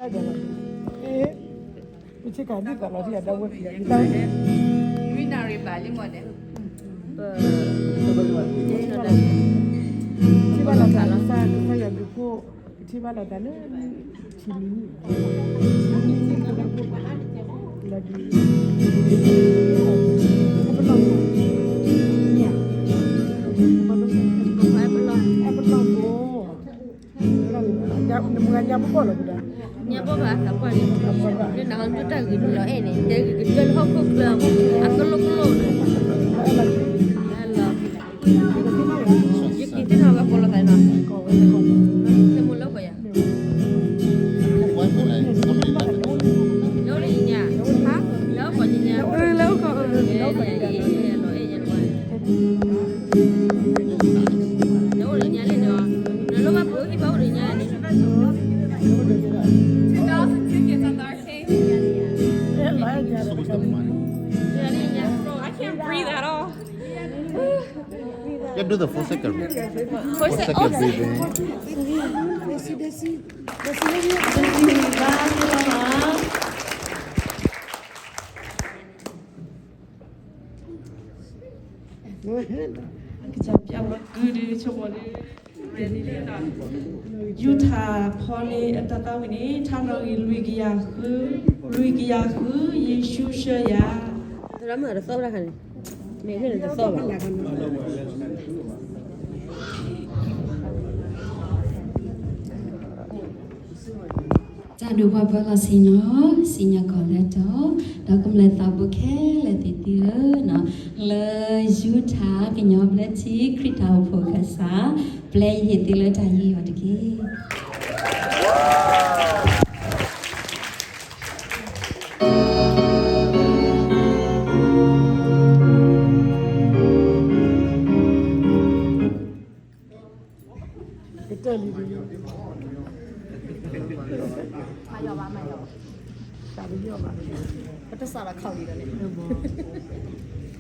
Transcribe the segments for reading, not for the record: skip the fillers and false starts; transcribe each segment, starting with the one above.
Which can do that, I don't want to. We now rebelling on it. Chibala Talasa, Kaya before Chibala Dana, Chimini. Nyapa apa dah? Nyapa apa? Apa ni? Dia nak hantu tak gitu lah ini. Jadi kecil hok belam. Aku lo. Hello. Jadi kita nak apa pola tay nak? Kita mula apa ya? Lo ni nya. Ha? Lo apa nya? Lo kau. Lo apa nya? Lo ni nya le no. Lo apa perlu ibu ni nya ni? 2,000 tickets at the arcade. Bro, I can't breathe at all. Yeah, do the 4 second. 4 second. second breathing. Yuta Poli Tatawini, Tanoi Luigia, Yeshu Shaya. Lama ada sahur kan? Mungkin ada sahur. Cha du ba ba la sinya ko le to da kum le ta bu khe le ti ti no le ju tha ke nyob le chi krita pho ka sa play hi ti le ta yi wa de ke Kita salah kau ni.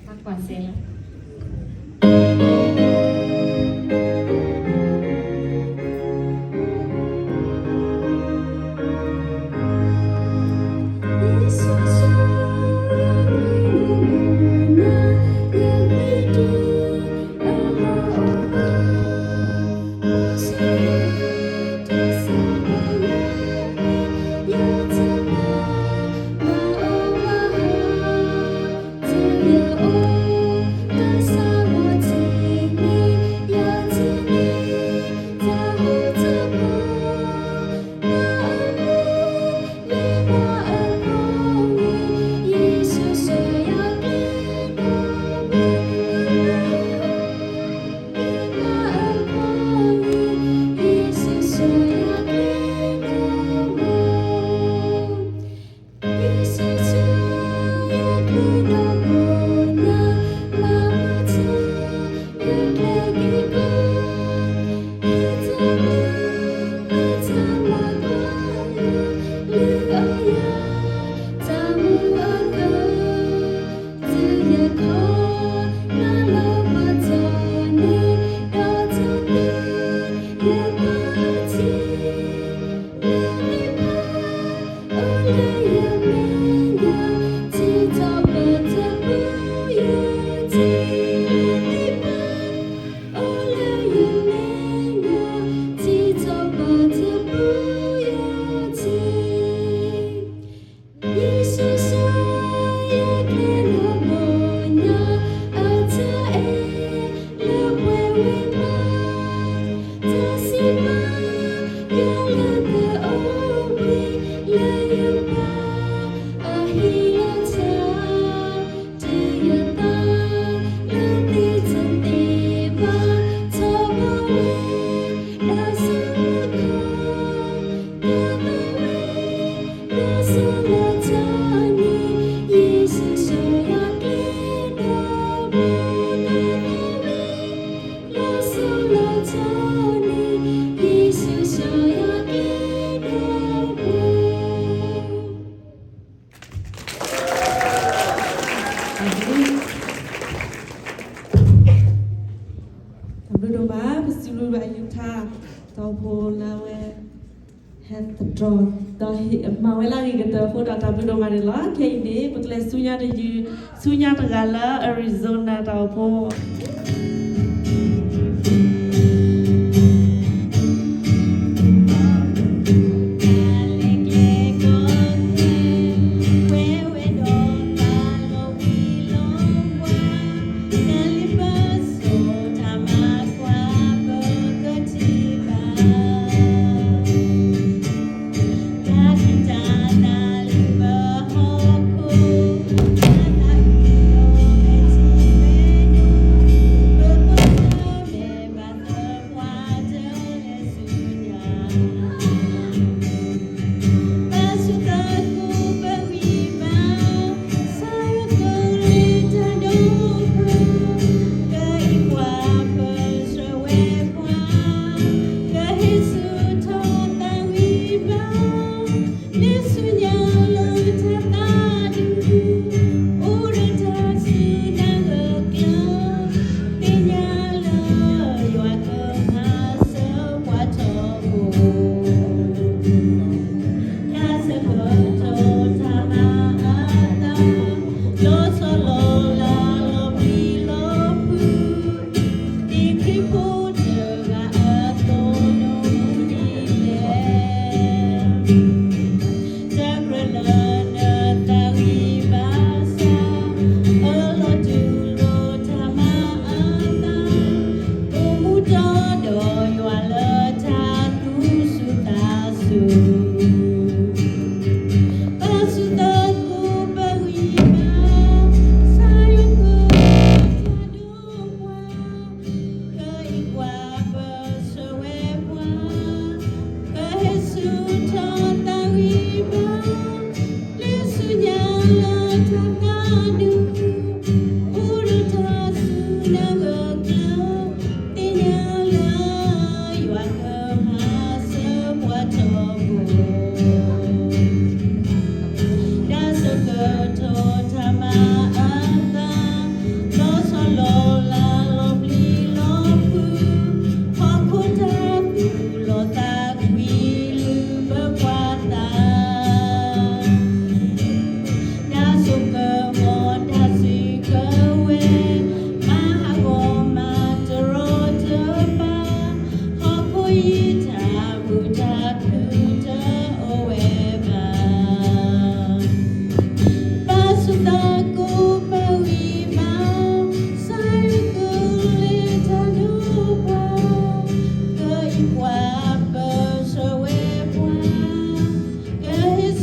ta kwa se la Yuta, Taupo Lawe, had the draw. dah mawela kita pun dah tahu dong mana lah kayak ini betul sunya tegala Arizona tahu po.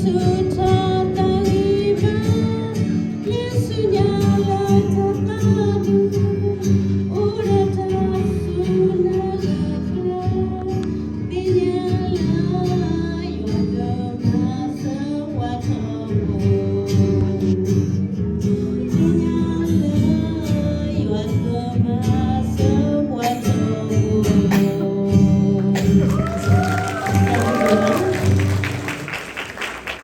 to